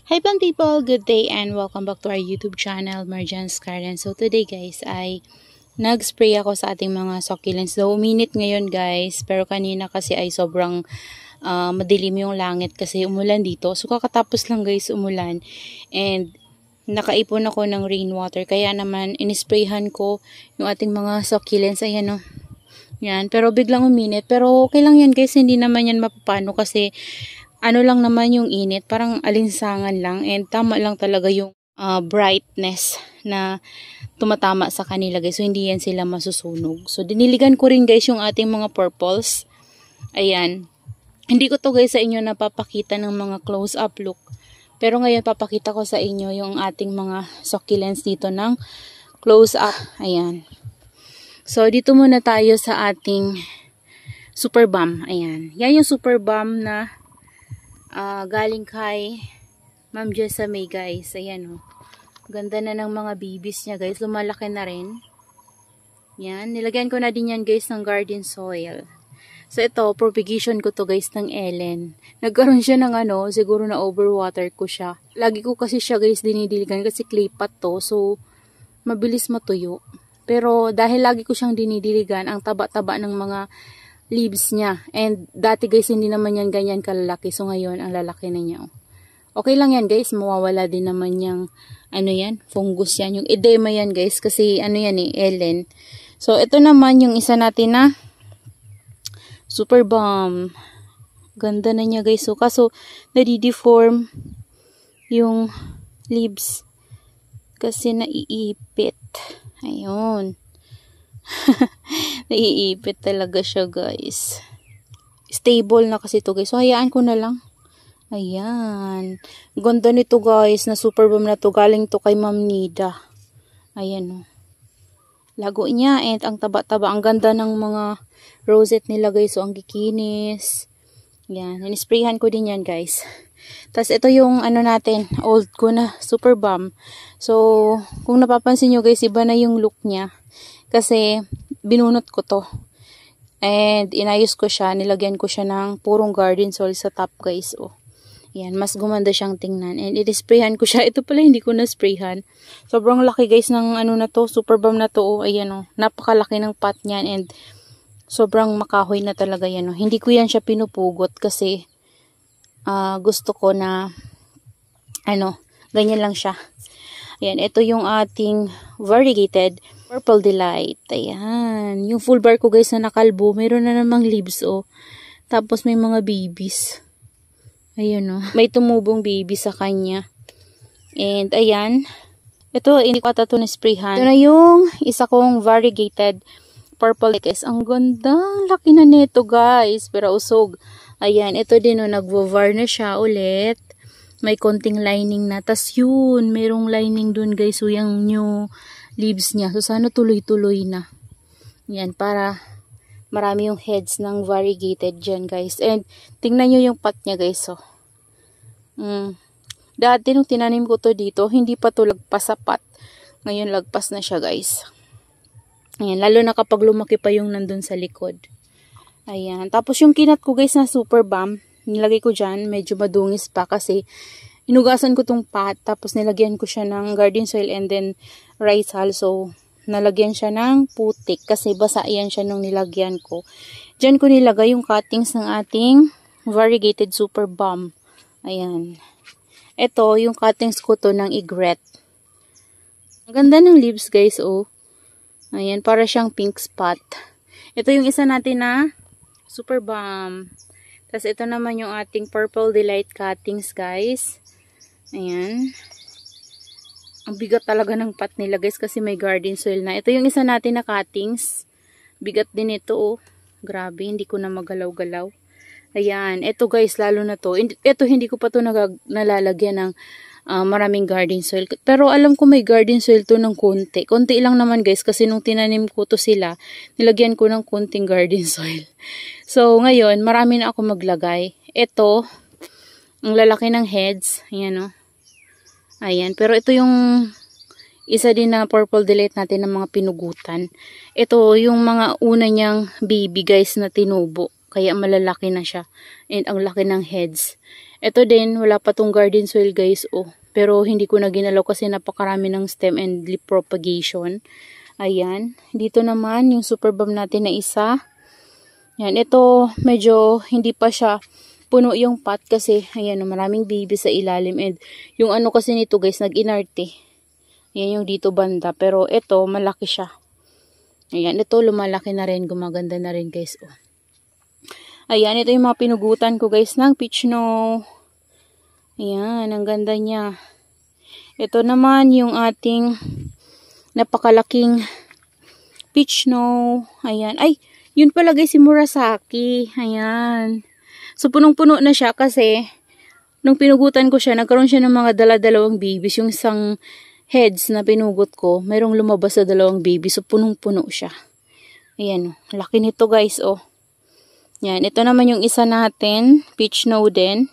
Hi plant people, good day and welcome back to our YouTube channel, Marjan's Garden. So today guys ay nag-spray ako sa ating mga succulents. Though uminit ngayon guys, pero kanina kasi ay sobrang madilim yung langit kasi umulan dito. So kakatapos lang guys umulan and nakaipon ako ng rainwater. Kaya naman inisprayhan ko yung ating mga succulents. Ayan o. Yan, pero biglang uminit. Pero okay lang yan guys, hindi naman yan mapapano kasi ano lang naman yung init, parang alinsangan lang and tama lang talaga yung brightness na tumatama sa kanila guys. So hindi yan sila masusunog. So diniligan ko rin guys yung ating mga purples. Ayan. Hindi ko to guys sa inyo napapakita ng mga close up look. Pero ngayon papakita ko sa inyo yung ating mga succulents dito ng close up. Ayan. So dito muna tayo sa ating super balm. Ayan. Yan yung super balm na galing kay Ma'am Jessamay guys. Ayan o. Ganda na ng mga babies niya guys. Lumalaki na rin. Yan. Nilagyan ko na din yan guys ng garden soil. So ito, propagation ko to guys ng Ellen. Nagkaroon siya ng siguro na overwater ko siya. Lagi ko kasi siya guys dinidiligan kasi clay pot to. So mabilis matuyo. Pero dahil lagi ko siyang dinidiligan, ang taba-taba ng mga leaves niya. And dati guys, hindi naman yan ganyan kalalaki. So ngayon, ang lalaki na niya. Okay lang yan guys. Mawawala din naman yung, yan, fungus yan. Yung edema yan guys. Kasi yan Ellen. So ito naman yung isa natin na super balm. Ganda na niya guys. So kaso, nadideform yung leaves. Kasi naiipit. Ayun. Naiipit talaga siya guys. Stable na kasi to guys. So hayaan ko na lang. Ayan. Ganda nito guys. Na super balm na to. Galing to kay Ma'am Nida. Ayan o. Lago niya. And ang taba-taba. Ang ganda ng mga rosette nila guys. So ang kikinis. Ayan. Inisprayhan ko din yan guys. Tapos ito yung natin. Old ko na. Super balm. So kung napapansin nyo guys. Iba na yung look niya. Kasi binunot ko to. And inayos ko siya. Nilagyan ko siya ng purong garden soil sa top guys. Oh. Yan. Mas gumanda siyang tingnan. And i-sprayhan ko siya. Ito pala hindi ko na-sprayhan. Sobrang laki guys ng na to. Super balm na to. Oh. Ayan oh. Napakalaki ng pot niyan. And sobrang makahoy na talaga yan. Oh. Hindi ko yan siya pinupugot. Kasi gusto ko na ganyan lang siya. Ayan. Ito yung ating variegated Purple Delight. Ayan. Yung full bar ko guys na nakalbo. Mayroon na namang leaves oh. Tapos may mga babies. Ayan oh. May tumubong baby sa kanya. And ayan. Ito hindi ko ata ito na-sprayhan. Ito na yung isa kong variegated Purple Delight. Ang ganda. Laki na nito guys. Pero usog. Ayan. Ito din oh. Nagvo-var na siya ulit. May konting lining na. Tas yun. Mayroong lining dun guys. So yung new leaves niya. So, sana tuloy-tuloy na. Yan, para marami yung heads ng variegated dyan, guys. And, tingnan nyo yung pot niya, guys. So, dati nung tinanim ko to dito, hindi pa to lagpas sa pot. Ngayon, lagpas na siya, guys. Ayan, lalo na kapag lumaki pa yung nandun sa likod. Ayan. Tapos, yung kinat ko, guys, na super balm, nilagay ko dyan, medyo madungis pa kasi inugasan ko tong pot, tapos nilagyan ko siya ng garden soil and then rice hull. So, nalagyan siya ng putik kasi basa yan siya nung nilagyan ko. Diyan ko nilagay yung cuttings ng ating variegated super balm. Ayan. Ito, yung cuttings ko to ng egret. Ang ganda ng leaves guys, oh. Ayan, para siyang pink spot. Ito yung isa natin na super balm. Tapos ito naman yung ating Purple Delight cuttings guys. Ayan. Ang bigat talaga ng pot nila guys kasi may garden soil na. Ito yung isa natin na cuttings. Bigat din ito oh. Grabe, hindi ko na magalaw-galaw. Ayan. Ito guys, lalo na to. Ito hindi ko pa to nalalagyan ng maraming garden soil. Pero alam ko may garden soil to ng konti. Konti lang naman guys kasi nung tinanim ko to sila, nilagyan ko ng konting garden soil. So ngayon, marami na ako maglagay. Ito, ang lalaki ng heads. Ayan oh. Ayan. Pero ito yung isa din na Purple Delight natin ng mga pinugutan. Ito yung mga una niyang baby guys na tinubo. Kaya malalaki na siya. And ang laki ng heads. Ito din, wala pa tong garden soil guys, oh. Pero hindi ko na ginalaw kasi napakarami ng stem and leaf propagation. Ayan. Dito naman, yung super bomb natin na isa. Yan, ito medyo hindi pa siya puno yung pot kasi, ayan, maraming baby sa ilalim. And yung ano kasi nito guys, nag-inarte. Ayan yung dito banda. Pero ito, malaki siya. Ayan, ito lumalaki na rin, gumaganda na rin guys, oh. Ayan, ito yung mga pinugutan ko guys ng peach snow. Ayan, ang ganda niya. Ito naman yung ating napakalaking peach snow. Ayan, ay, yun pala guys si Murasaki. Ayan. So, punong-puno na siya kasi nung pinugutan ko siya, nagkaroon siya ng mga dala-dalawang babies. Yung isang heads na pinugot ko, mayroong lumabas sa dalawang babies. So, punong-puno siya. Ayan, laki nito guys, oh. Yan, ito naman yung isa natin, peach snow din.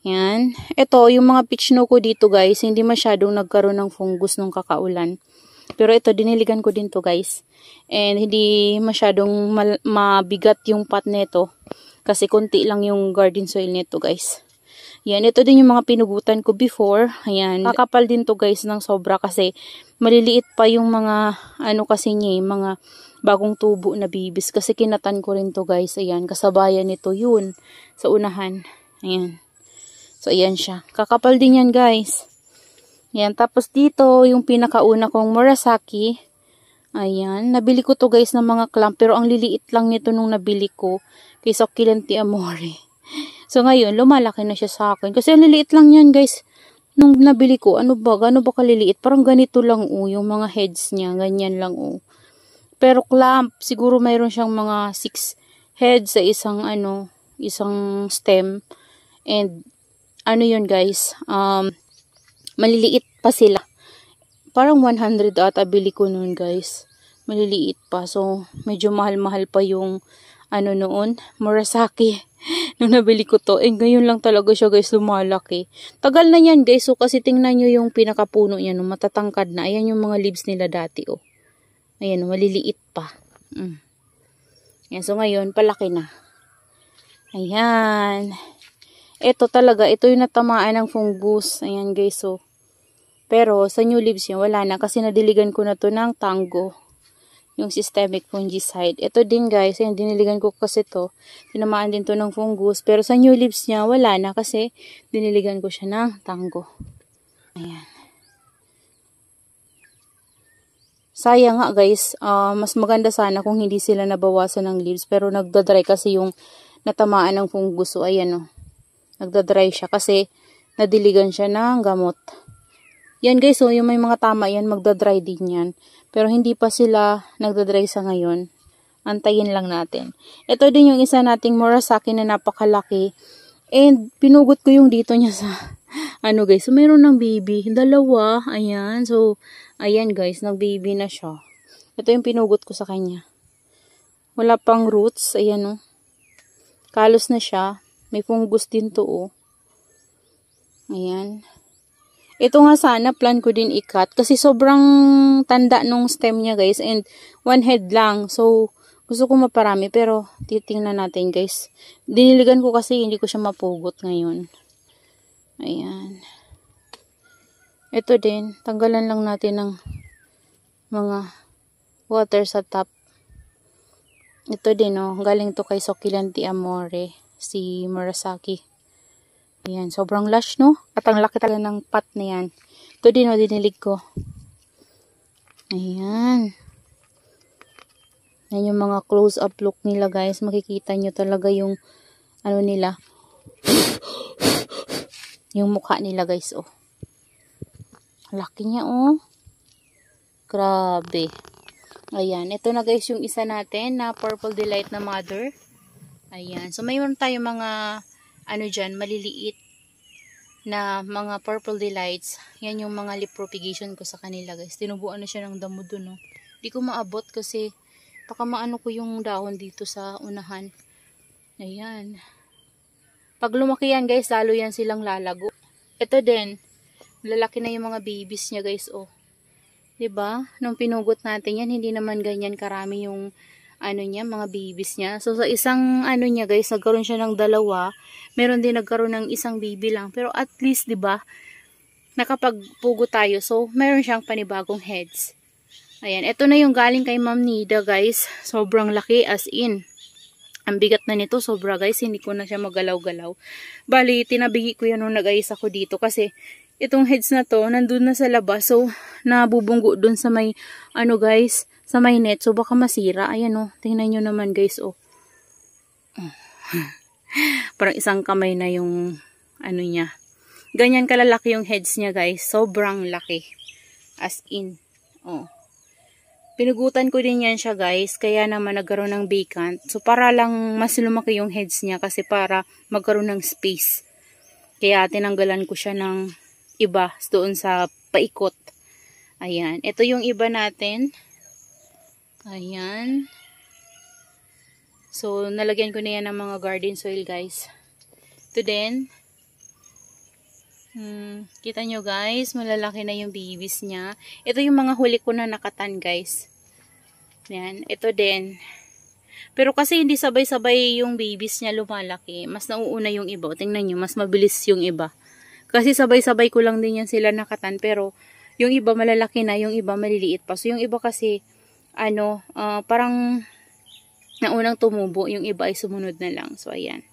Yan. Ito, yung mga peach snow ko dito guys, hindi masyadong nagkaroon ng fungus nung kakaulan. Pero ito, diniligan ko din to guys. And hindi masyadong mabigat yung pot nito. Kasi konti lang yung garden soil nito guys. Yan, ito din yung mga pinugutan ko before. Ayan, kakapal din to guys ng sobra kasi maliliit pa yung mga, ano kasi niya, mga bagong tubo na bibis. Kasi kinatan ko rin to guys. Ayan, kasabayan nito yun sa unahan. Ayan. So, ayan siya. Kakapal din yan, guys. Ayan. Tapos, dito, yung pinakauna kong Murasaki. Ayan. Nabili ko to, guys, ng mga clamp. Pero, ang liliit lang nito nung nabili ko. Kay Succulent Amore. So, ngayon, lumalaki na siya sa akin. Kasi, ang liliit lang yan, guys. Nung nabili ko, ano ba kaliliit? Parang ganito lang, yung mga heads niya. Ganyan lang, Pero, clamp, siguro mayroon siyang mga 6 heads sa isang, isang stem. And, ano yun guys, maliliit pa sila. Parang 100 ata bili ko noon guys. Maliliit pa. So, medyo mahal-mahal pa yung, noon, Murasaki. Nung nabili ko to. Ngayon lang talaga siya guys, lumalaki. Tagal na yan guys. So, kasi tingnan nyo yung pinakapuno niya, matatangkad na. Ayan yung mga leaves nila dati, oh. Ayan, maliliit pa. Ayan, so ngayon, palaki na. Ayan. Ito talaga, ito yung natamaan ng fungus. Ayan guys, so. Pero sa new leaves niya, wala na kasi nadiligan ko na to ng tango. Yung systemic fungicide. Ito din guys, ayan, diniligan ko kasi to. Tinamaan din to ng fungus. Pero sa new leaves niya, wala na kasi diniligan ko siya ng tango. Ayan. Sayang nga guys, mas maganda sana kung hindi sila nabawasan ng leaves. Pero nagdadry kasi yung natamaan ng fungus. So ayan, oh. Nagdadry siya kasi nadiligan siya ng gamot. Yan guys, so yung may mga tama yan, magdadry din yan. Pero hindi pa sila nagdadry sa ngayon. Antayin lang natin. Ito din yung isa nating Murasaki na napakalaki. And pinugot ko yung dito niya sa, guys, so mayroon ng baby. Dalawa, ayan. So, ayan guys, nag-baby na siya. Ito yung pinugot ko sa kanya. Wala pang roots, ayan oh. Kalos na siya. May fungus din to, oh. Ayan. Ito nga sana, plan ko din i-cut. Kasi sobrang tanda nung stem niya, guys. And one head lang. So, gusto ko maparami. Pero, titingnan natin, guys. Diniligan ko kasi hindi ko siya mapugot ngayon. Ayan. Ito din. Tanggalan lang natin ng mga water sa top. Ito din, oh. Galing to kay Succulent Amore. Si Murasaki. Ayan, sobrang lush, no? At ang laki talaga ng pot na yan. Ito din, oh, dinilig ko. Ayan. Yan yung mga close-up look nila, guys. Makikita nyo talaga yung, nila. Yung mukha nila, guys, oh. Laki niya, oh. Grabe. Ayan, ito na, guys, yung isa natin na Purple Delight na mother. Ayan. So, mayroon tayo mga, dyan, maliliit na mga Purple Delights. Yan yung mga leaf propagation ko sa kanila, guys. Tinubuan na siya ng damo dun, no. Hindi ko maabot kasi baka maano ko yung dahon dito sa unahan. Ayan. Pag lumaki yan, guys, lalo yan silang lalago. Ito din, lalaki na yung mga babies niya, guys, oh. 'Di ba? Nung pinugot natin yan, hindi naman ganyan karami yung ano niya, mga babies niya. So, sa isang ano niya guys, nagkaroon siya ng 2. Meron din nagkaroon ng isang baby lang. Pero at least, 'di ba, nakapagpugo tayo. So, meron siyang panibagong heads. Ayan, ito na yung galing kay Ma'am Nida guys. Sobrang laki, as in. Ang bigat na nito, sobra guys. Hindi ko na siya magalaw-galaw. Bali, tinabigi ko yan nung nag-ayos ako dito. Kasi, itong heads na to, nandun na sa labas. So, nabubunggo dun sa may, ano guys, sa may net. So, baka masira. Ayan oh, tingnan nyo naman guys oh. Parang isang kamay na yung, ano niya. Ganyan kalalaki yung heads niya guys. Sobrang laki. As in. Oh. Pinugutan ko din yan siya guys. Kaya naman nagkaroon ng vacant. So para lang mas lumaki yung heads niya. Kasi para magkaroon ng space. Kaya tinanggalan ko siya ng iba doon sa paikot. Ayan. Ito yung iba natin. Ayan. So nalagyan ko na yan ng mga garden soil guys. Ito din. Kita nyo guys, malalaki na yung babies niya. Ito yung mga huli ko na nakatan guys. Yan, ito din. Pero kasi hindi sabay-sabay yung babies niya lumalaki. Mas nauuna yung iba. Tingnan nyo, mas mabilis yung iba. Kasi sabay-sabay ko lang din yan sila nakatan. Pero yung iba malalaki na, yung iba maliliit pa. So yung iba kasi, ano, parang naunang tumubo. Yung iba ay sumunod na lang. So ayan.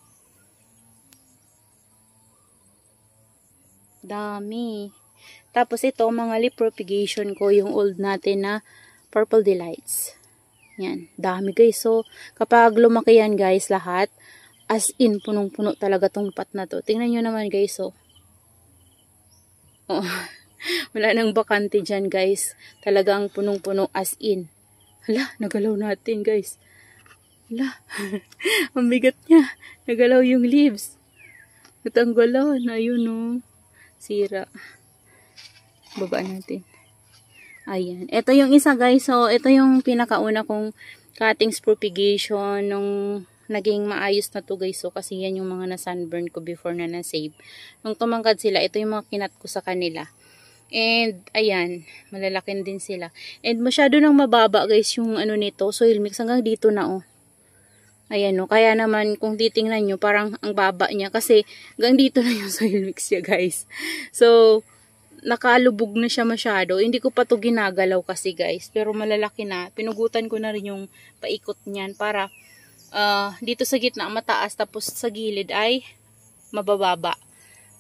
Dami. Tapos ito, mga lip propagation ko, yung old natin na Purple Delights. Yan, dami guys. So, kapag lumaki yan guys, lahat, as in, punong-puno talaga tong pot na to. Tingnan nyo naman guys, oh. Oh. Wala nang bakante dyan guys. Talagang punong-puno as in. Hala, nagalaw natin guys. Hala, ang bigat niya. Nagalaw yung leaves. Natanggalan, ayun oh. Sira. Baba natin. Ayan. Ito yung isa guys. So, ito yung pinakauna kong cuttings propagation nung naging maayos na to guys. So, kasi yan yung mga na-sunburn ko before na na-save. Nung tumangkad sila, ito yung mga kinat ko sa kanila. And, ayan. Malalaking din sila. And, masyado nang mababa guys yung ano nito. Soil mix hanggang dito na oh. Ayan o, kaya naman kung titingnan nyo, parang ang baba niya kasi hanggang dito na yung soil mix niya guys. So, nakalubog na siya masyado. Hindi ko pa to ginagalaw kasi guys, pero malalaki na. Pinugutan ko na rin yung paikot niyan para dito sa gitna mataas, tapos sa gilid ay mabababa.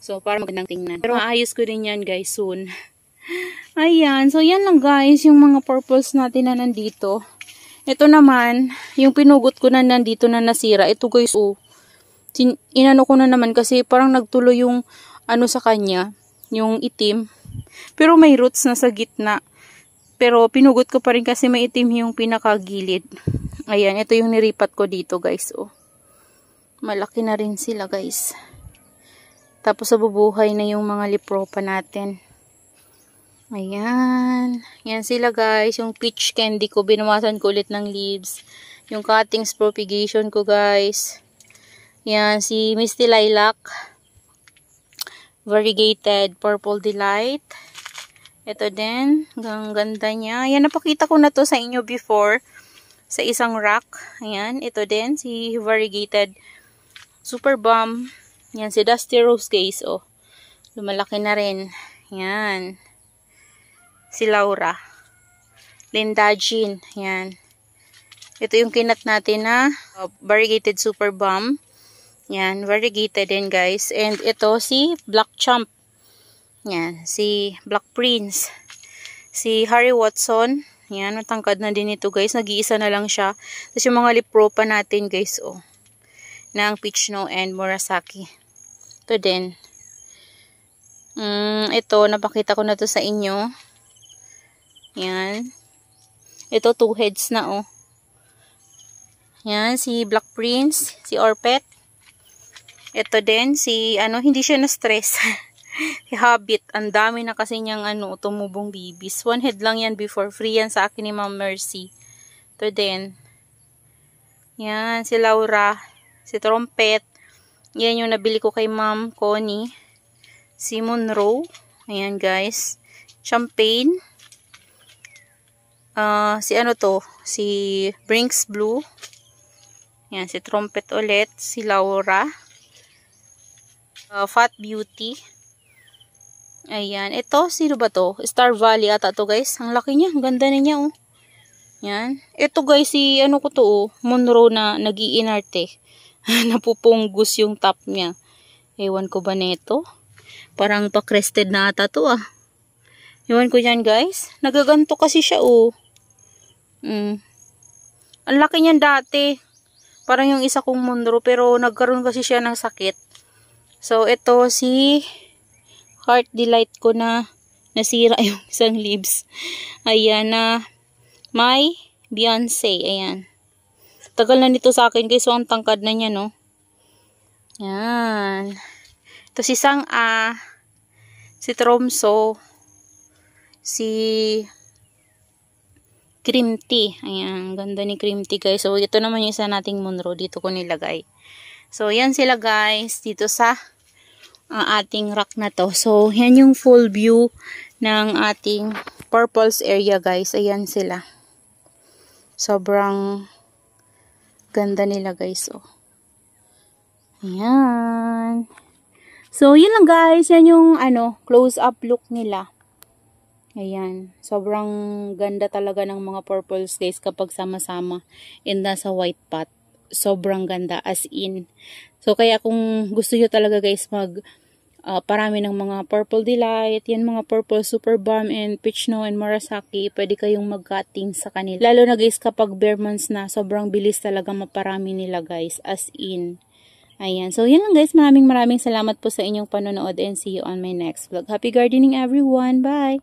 So, para magandang tingnan. Pero maayos ko rin yan guys soon. Ayan, so yan lang guys, yung mga purples natin na nandito. Ito naman, yung pinugot ko na nandito na nasira. Ito guys, oh. Inano ko na naman kasi parang nagtuloy yung ano sa kanya, yung itim. Pero may roots na sa gitna. Pero pinugot ko pa rin kasi may itim yung pinakagilid. Ayan, ito yung niripat ko dito guys, oh. Malaki na rin sila guys. Tapos nabubuhay na yung mga lipropa natin. Ayan. Yan sila guys. Yung peach candy ko. Binawasan ko ulit ng leaves. Yung cuttings propagation ko guys. Yan. Si Misty Lilac. Variegated Purple Delight. Ito din. Ang ganda niya. Yan. Napakita ko na to sa inyo before. Sa isang rack. Ayan. Ito din. Si Variegated Super Bomb. Yan. Si Dusty Rose guys. Oh. Lumalaki na rin. Yan. Si Laura. Linda Jean. Yan. Ito yung kinat natin na variegated Super Bomb. Yan. Variegated din guys. And ito si Black Champ. Yan. Si Black Prince. Si Harry Watson. Yan. Matangkad na din ito guys. Nag-iisa na lang siya. Tapos yung mga lipropa natin guys. Oh. Ng Peach Snow and Murasaki. Ito din. Ito. Napakita ko na to sa inyo. Yan. Ito, 2 heads na, oh. Yan, si Black Prince, si Orpet. Ito din, si, hindi siya na-stress. Si Hobbit, ang dami na kasi niyang, tumubong babies. 1 head lang yan before. Free yan sa akin ni Ma'am Mercy. Ito din. Yan, si Laura. Si Trumpet. Yan yung nabili ko kay Ma'am Connie. Si Monroe. Ayan, guys. Champagne. Si ano to? Si Brinks Blue. Yan, si Trumpet ulit. Si Laura. Fat Beauty. Ayan. Ito, sino ba to? Star Valley ata to guys. Ang laki niya. Ang ganda niya oh. Yan. Ito guys, si ano ko to oh. Monroe na nag-iinarte. Napupunggus yung top niya. Ewan ko ba nito? Parang pa-crested na ata to ah. Ewan ko dyan guys. Nagaganto kasi siya oh. Ang laki niyan dati. Parang yung isa kong Monroe. Pero nagkaroon kasi siya ng sakit. So, ito si Heart Delight ko na nasira yung isang leaves. Ayan na may Beyonce. Ayan. Tagal na nito sa akin guys. So, ang tangkad na niya no. Ayan. Ito si Sang-a. Si Tromso. Si Cream Tea. Ayan, ganda ni Cream Tea guys. So, ito naman yung isa nating Monroe. Dito ko nilagay. So, yan sila guys. Dito sa ating rack na to. So, yan yung full view ng ating purples area guys. Ayan sila. Sobrang ganda nila guys. Oh. Ayan. So, yun lang guys. Yan yung close up look nila. Ayan. Sobrang ganda talaga ng mga purples guys kapag sama-sama and nasa white pot. Sobrang ganda as in. So kaya kung gusto nyo talaga guys parami ng mga Purple Delight, yan mga Purple Super Balm and Peach Snow and Murasaki, pwede kayong mag-cutting sa kanila. Lalo na guys kapag bare months na, sobrang bilis talaga maparami nila guys as in. Ayan. So, yan lang guys. Maraming salamat po sa inyong panonood and see you on my next vlog. Happy gardening everyone. Bye!